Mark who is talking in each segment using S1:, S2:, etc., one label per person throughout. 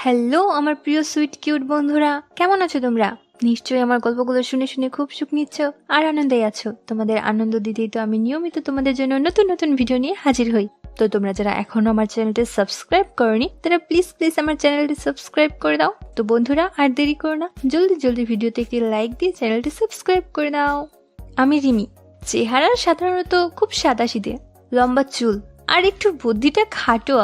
S1: Hello আমার প্রিয় sweet cute বন্ধুরা, কেমন আছো তোমরা? নিশ্চয়ই আমার গল্পগুলো শুনে শুনে খুব সুখ নিচ্ছ আর আনন্দে আছো। তোমাদের আনন্দ দিতেই তো আমি নিয়মিত তোমাদের জন্য নতুন নতুন ভিডিও নিয়ে হাজির হই। তো তোমরা যারা এখনো আমার চ্যানেলটি সাবস্ক্রাইব করনি তারা প্লিজ আমার চ্যানেলটি সাবস্ক্রাইব করে দাও। তো বন্ধুরা আর দেরি করো না, জলদি জলদি ভিডিওতে একটি লাইক দিয়ে চ্যানেলটি সাবস্ক্রাইব করে দাও। আমি রিমি, চেহারা সাধারণত খুব সাদাসিধে, লম্বা চুল আর একটু বুদ্ধিটা খাটো।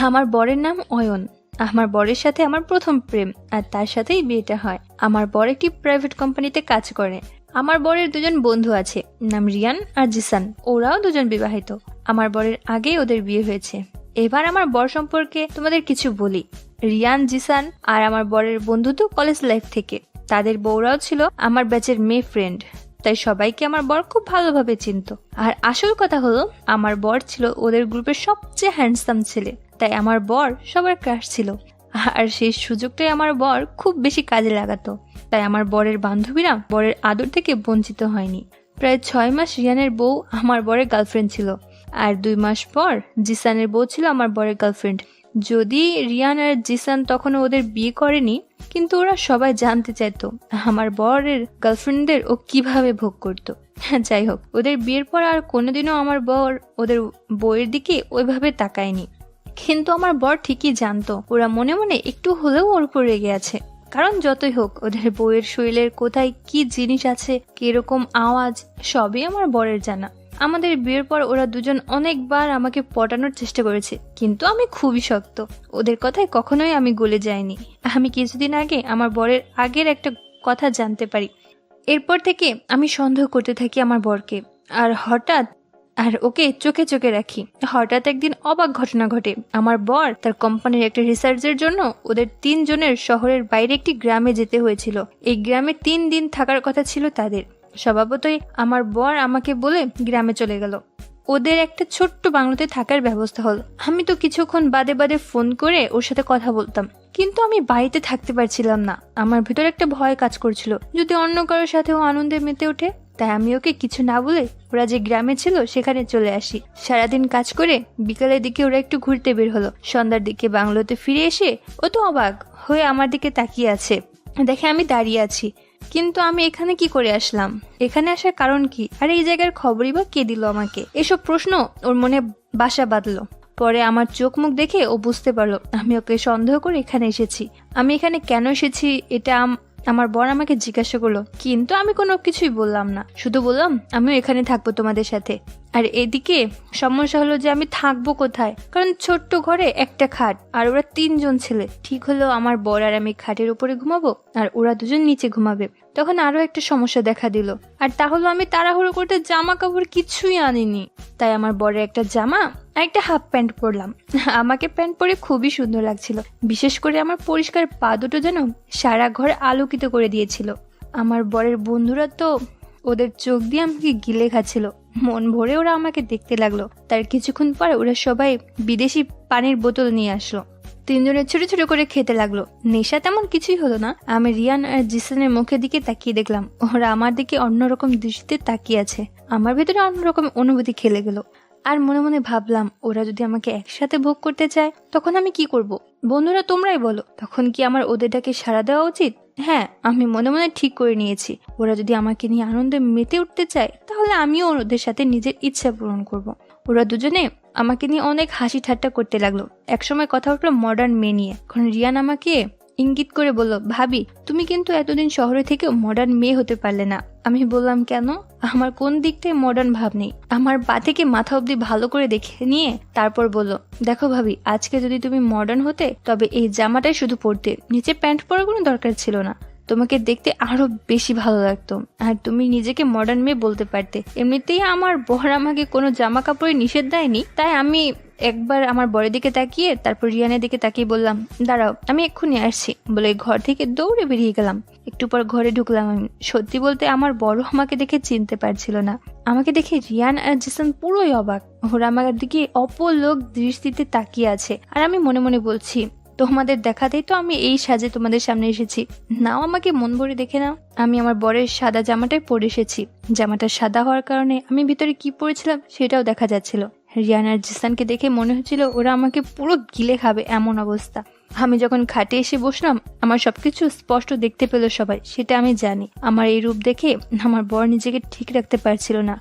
S1: আমার বরের নাম অয়ন। আমার বরের সাথে আমার প্রথম প্রেম, আর তার সাথেই বিয়েটা হয়। আমার বর একটি প্রাইভেট কোম্পানিতে কাজ করে। আমার বরের দুজন বন্ধু আছে, নাম রিয়ান আর জিসান। ওরাও দুজন বিবাহিত। আমার বরের আগেই ওদের বিয়ে হয়েছে। এবার আমার বর সম্পর্কে তোমাদের কিছু বলি। রিয়ান, জিসান আর আমার বরের বন্ধু তো কলেজ লাইফ থেকে। তাদের বউরাও ছিল আমার ব্যাচের মেয়ে ফ্রেন্ড, তাই সবাইকে আমার বর খুব ভালোভাবে চিনত। আর আসল কথা হলো, আমার বর ছিল ওদের গ্রুপের সবচেয়ে হ্যান্ডসাম ছেলে, তাই আমার বর সবার ক্রাশ ছিল। আর সেই সুযোগটাই আমার বর খুব বেশি কাজে লাগাতো, তাই আমার বরের বান্ধবীরা বরের আদর থেকে বঞ্চিত হয়নি। প্রায় 6 মাস রিয়ানের বউ আমার বরের গার্লফ্রেন্ড ছিল, আর 2 মাস পর জিসানের বউ ছিল আমার বরের গার্লফ্রেন্ড। যদি রিয়ান আর জিসান তখনও ওদের বিয়ে করেনি, কিন্তু ওরা সবাই জানতে চাইতো আমার বরের গার্লফ্রেন্ডদের ও কিভাবে ভোগ করতো। যাই হোক, ওদের বিয়ের পর আর কোনোদিনও আমার বর ওদের বউয়ের দিকে ওইভাবে তাকায়নি। কিন্তু আমার বর ঠিকই জানতো ওরা মনে মনে একটু হলেও ওর উপর রেগে আছে। কারণ যতই হোক, ওদের বউয়ের শরীরের কোথায় কি জিনিস আছে, কিরকম আওয়াজ, সবই আমার বরের জানা। আমাদের বিয়ের পর ওরা দুজন অনেকবার আমাকে পটানোর চেষ্টা করেছে, কিন্তু আমি খুবই শক্ত। ওদের কথায় কখনোই আমি গলে যাইনি। আমি কিছুদিন আগে আমার বরের আগের একটা কথা জানতে পারি। এরপর থেকে আমি সন্দেহ করতে থাকি আমার বরকে, আর ওকে চোখে চোখে রাখি। হঠাৎ একদিন অবাক ঘটনা ঘটে। আমার বর তার কোম্পানির একটা রিসার্চের জন্য ওদের 3 জনের শহরের বাইরে একটি গ্রামে যেতে হয়েছিল। এই গ্রামে 3 দিন থাকার কথা ছিল তাদের। স্বভাবতই আমার বর আমাকে বলে গ্রামে চলে গেল। ওদের একটা ছোট্ট বাংলোতে থাকার ব্যবস্থা হলো। আমি তো কিছুক্ষণ বাদে বাদে ফোন করে ওর সাথে কথা বলতাম, কিন্তু আমি বাড়িতে থাকতে পারছিলাম না। আমার ভিতরে একটা ভয় কাজ করছিল, যদি অন্য কারোর সাথে ও আনন্দে মেতে ওঠে। তাই আমি ওকে কিছু না বলে ওরা যে গ্রামে ছিল সেখানে চলে আসি। সারাদিন কাজ করে বিকালের দিকে ওরা একটু ঘুরতে বের হলো। সন্ধ্যার দিকে বাংলোতে ফিরে এসে ও তো অবাক হয়ে আমার দিকে তাকিয়ে আছে। দেখে আমি দাঁড়িয়ে আছি। কিন্তু আমি এখানে কি করে আসলাম? এখানে আসার কারণ কি? আর এই জায়গার খবরই বা কে দিল আমাকে? এসব প্রশ্ন ওর মনে বাসা বাঁধলো। পরে আমার চোখ মুখ দেখে ও বুঝতে পারলো আমি ওকে সন্দেহ করে এখানে এসেছি। আমি এখানে কেন এসেছি এটা আমার বর আমাকে জিজ্ঞাসা করলো, কিন্তু আমি কোনো কিছুই বললাম না। শুধু বললাম আমিও এখানে থাকবো তোমাদের সাথে। আর এদিকে সমস্যা হলো যে আমি থাকবো কোথায়, কারণ ছোট্ট ঘরে একটা খাট, আর ওরা 3 জন ছেলে। ঠিক হলো আমার বর আর আমি খাটের উপরে ঘুমাবো, আর ওরা দুজন নিচে ঘুমাবে। তখন আরো একটা সমস্যা দেখা দিল, আর তা হলো আমি তাড়াহুড়ো করতে জামা কাপড় কিছুই আনিনি। তাই আমার বরের একটা জামা আর একটা হাফ প্যান্ট পরলাম। আমাকে প্যান্ট পরে খুবই সুন্দর লাগছিল, বিশেষ করে আমার পরিষ্কার পা দুটো যেন সারা ঘর আলোকিত করে দিয়েছিল। আমার বরের বন্ধুরা তো ওদের চোখ দিয়ে আমাকে গিলে খাচ্ছিল। মন ভরে ওরা আমাকে দেখতে লাগলো। তার কিছুক্ষণ পর ওরা সবাই বিদেশি পানির বোতল নিয়ে আসলো। 3 জনে ছোট ছোট করে খেতে লাগলো। নেশা তেমন কিছুই হলো না। আমি রিয়ান আর জিসানের মুখের দিকে তাকিয়ে দেখলাম ওরা আমার দিকে অন্যরকম দৃষ্টিতে তাকিয়ে আছে। আমার ভেতরে অন্যরকম অনুভূতি খেলে গেল। আর মনে মনে ভাবলাম, ওরা যদি আমাকে একসাথে ভোগ করতে চায় তখন আমি কি করব? বন্ধুরা তোমরাই বলো, তখন কি আমার ওদের ডাকে সাড়া দেওয়া উচিত? হ্যাঁ, আমি মনে মনে ঠিক করে নিয়েছি, ওরা যদি আমাকে নিয়ে আনন্দে মেতে উঠতে চায় তাহলে আমিও ওদের সাথে নিজের ইচ্ছা পূরণ করব। ওরা দুজনে আমাকে নিয়ে অনেক হাসি ঠাট্টা করতে লাগলো। একসময় কথা উঠলো মডার্ন মেয়ে নিয়ে। এখন রিয়ান আমাকে ইঙ্গিত করে বলল, ভাবি তুমি কিন্তু এতদিন শহরে থেকে মডার্ন মেয়ে হতে পারলে না। আমি বললাম, কেন? আমার কোন দিকটাই মডার্ন ভাব নেই। আমার পা থেকে মাথা অব্দি ভালো করে দেখে নিয়ে তারপর বলল, দেখো ভাবি, আজকে যদি তুমি মডার্ন হতে তবে এই জামাটাই শুধু পরতে, নিচে প্যান্ট পরার কোনো দরকার ছিল না। তোমাকে দেখতে আরো বেশি ভালো লাগতো, আর তুমি নিজেকে মডার্ন মেয়ে বলতে পারতে। এমনিতেই আমার বর আমাকে কোনো জামা কাপড়ে নিষেধ দেয়নি, তাই আমি একবার আমার বরের দিকে তাকিয়ে তারপর রিয়ানের দিকে তাকিয়ে বললাম, দাঁড়াও আমি এক্ষুনি আসছি, বলে ঘর থেকে দৌড়ে বেরিয়ে গেলাম। একটু পর ঘরে ঢুকলাম আমি। সত্যি বলতে আমার বড় আমাকে দেখে চিনতে পারছিল না। আমাকে দেখে রিয়ান আর জিসান পুরোই অবাক। ওরা আমার দিকে অপলোক দৃষ্টিতে তাকিয়ে আছে, আর আমি মনে মনে বলছি, তোমাদের দেখাতেই তো আমি এই সাজে তোমাদের সামনে এসেছি, নাও আমাকে মন ভরে দেখে নাও। আমি আমার বরের সাদা জামাটাই পরে এসেছি। জামাটা সাদা হওয়ার কারণে আমি ভিতরে কি পরেছিলাম সেটাও দেখা যাচ্ছিল। রিয়ান আর জিসানকে দেখে মনে হচ্ছিল ওরা আমাকে পুরো গিলে খাবে, এমন অবস্থা। আমি যখন খাটে এসে বসলাম আমার সবকিছু স্পষ্ট দেখতে পেল সবাই, সেটা আমি জানি। আমার এই রূপ দেখে আমার বর নিজেকে ঠিক রাখতে পারছিল না।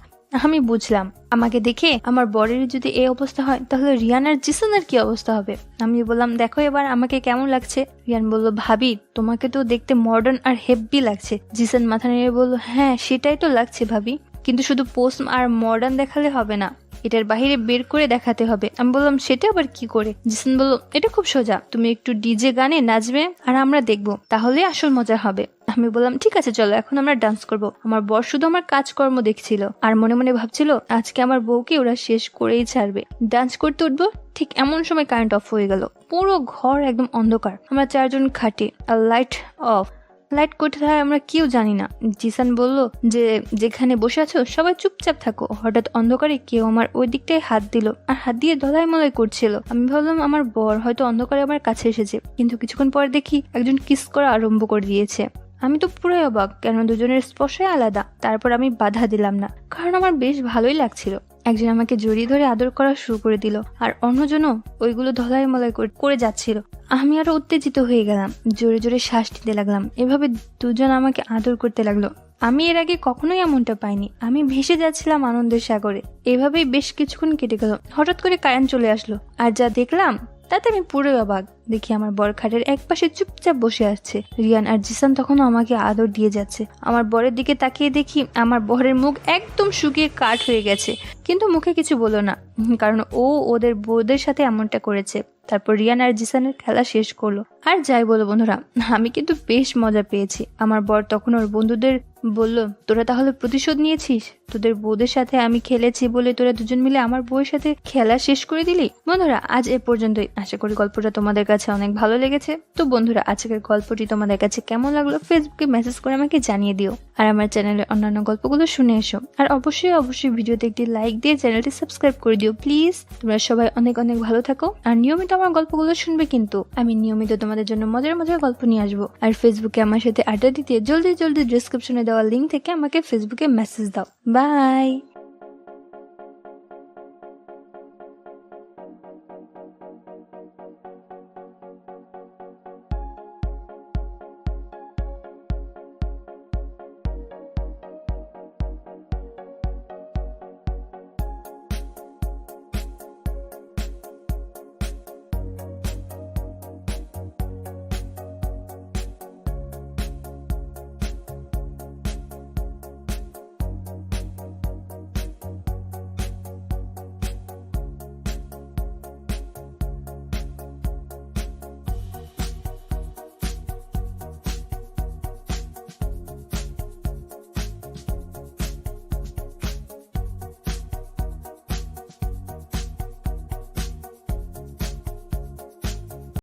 S1: আমি বুঝলাম আমাকে দেখে আমার বরের যদি এই অবস্থা হয় তাহলে রিয়ান আর জিসানের কি অবস্থা হবে। আমি বললাম দেখো এবার আমাকে কেমন লাগছে। রিয়ান বলল ভাবি তোমাকে তো দেখতে মডার্ন আর হেভি লাগছে। জিসান মাথা নেড়ে বলল হ্যাঁ সেটাই তো লাগছে ভাবি, কিন্তু শুধু পোস্ট আর মডার্ন দেখালে হবে না, এটার বাইরে বের করে দেখাতে হবে। আমি বললাম সেটা আবার কি করে? জিসান বলল এটা খুব সোজা, তুমি একটু ডিজে গানে নাচবে আর আমরা দেখবো, তাহলে আসল মজা হবে। আমি বললাম ঠিক আছে চলো এখন আমরা ডান্স করব। আমার বর শুধু আমার কাজকর্ম দেখছিল আর মনে মনে ভাবছিল আজকে আমার বউকে ওরা শেষ করেই ছাড়বে। ডান্স করতে উঠবো ঠিক এমন সময় কারেন্ট অফ হয়ে গেল, পুরো ঘর একদম অন্ধকার। আমরা চারজন খাটে আর লাইট অফ। লাইট কোথায় আমরা কেউ জানি না। জিসান বলল যে যেখানে বসে আছো সবাই চুপচাপ থাকো। হঠাৎ অন্ধকারে কেউ আমার ওই দিকটায় হাত দিল আর হাত দিয়ে ধলাই মলাই করছিল। আমি ভাবলাম আমার বর হয়তো অন্ধকারে আমার কাছে এসেছে, কিন্তু কিছুক্ষণ পরে দেখি একজন কিস করা আরম্ভ করে দিয়েছে। আমি তো পুরোই অবাক, কেন দুজনের স্পর্শই আলাদা। তারপর আমি বাধা দিলাম না, কারণ আমার বেশ ভালোই লাগছিল। একজন আমাকে জড়িয়ে ধরে আদর করা শুরু করে দিল আর অন্যজনও ওইগুলো ধলাই মলাই করে যাচ্ছিল। আমি আরো উত্তেজিত হয়ে গেলাম, জোরে জোরে শ্বাস নিতে লাগলাম। এভাবে দুজন আমাকে আদর করতে লাগলো। আমি এর আগে কখনোই এমনটা পাইনি। আমি ভেসে যাচ্ছিলাম আনন্দের সাগরে। এভাবেই বেশ কিছুক্ষণ কেটে গেল। হঠাৎ করে কারেন্ট চলে আসলো আর যা দেখলাম তাতে আমি পুরোই অবাক। দেখি আমার বর খাটের এক পাশে চুপচাপ বসে আছে। রিয়ান আর জিসান তখনও আমাকে আদর দিয়ে যাচ্ছে। আমার বরের দিকে তাকিয়ে দেখি আমার বরের মুখ একদম শুকিয়ে কাঠ হয়ে গেছে, কিন্তু মুখে কিছু বললো না, কারণ ও ওদের বউদের সাথে এমনটা করেছে। তারপর রিয়ান আর জিসানের খেলা শেষ করলো। আর যাই বলো বন্ধুরা, আমি কিন্তু বেশ মজা পেয়েছি। আমার বর তখন ওর বন্ধুদের বলল তোরা তাহলে প্রতিশোধ নিয়েছিস, তোদের বউদের সাথে আমি খেলেছি বলে তোরা দুজন মিলে আমার বউয়ের সাথে খেলা শেষ করে দিলি। বন্ধুরা আজ এ পর্যন্তই। আশা করি গল্পটা তোমাদের কাছে অনেক ভালো লেগেছে। তো বন্ধুরা আজকের গল্পটি তোমাদের কাছে কেমন লাগলো ফেসবুকে মেসেজ করে আমাকে জানিয়ে দিও। আর আমার চ্যানেলের অন্যান্য গল্পগুলো শুনে এসো। আর অবশ্যই ভিডিওতে একটি লাইক দিয়ে চ্যানেলটি সাবস্ক্রাইব করে দিও প্লিজ। তোমরা সবাই অনেক অনেক ভালো থাকো আর নিয়মিত আমার গল্পগুলো শুনবে, কিন্তু আমি নিয়মিত তোমাদের জন্য মজার মজার গল্প নিয়ে আসবো। আর ফেসবুকে আমার সাথে আড্ডা দিতে জলদি ডিসক্রিপশনে দেওয়া লিঙ্ক থেকে আমাকে ফেসবুকে মেসেজ দাও। বাই।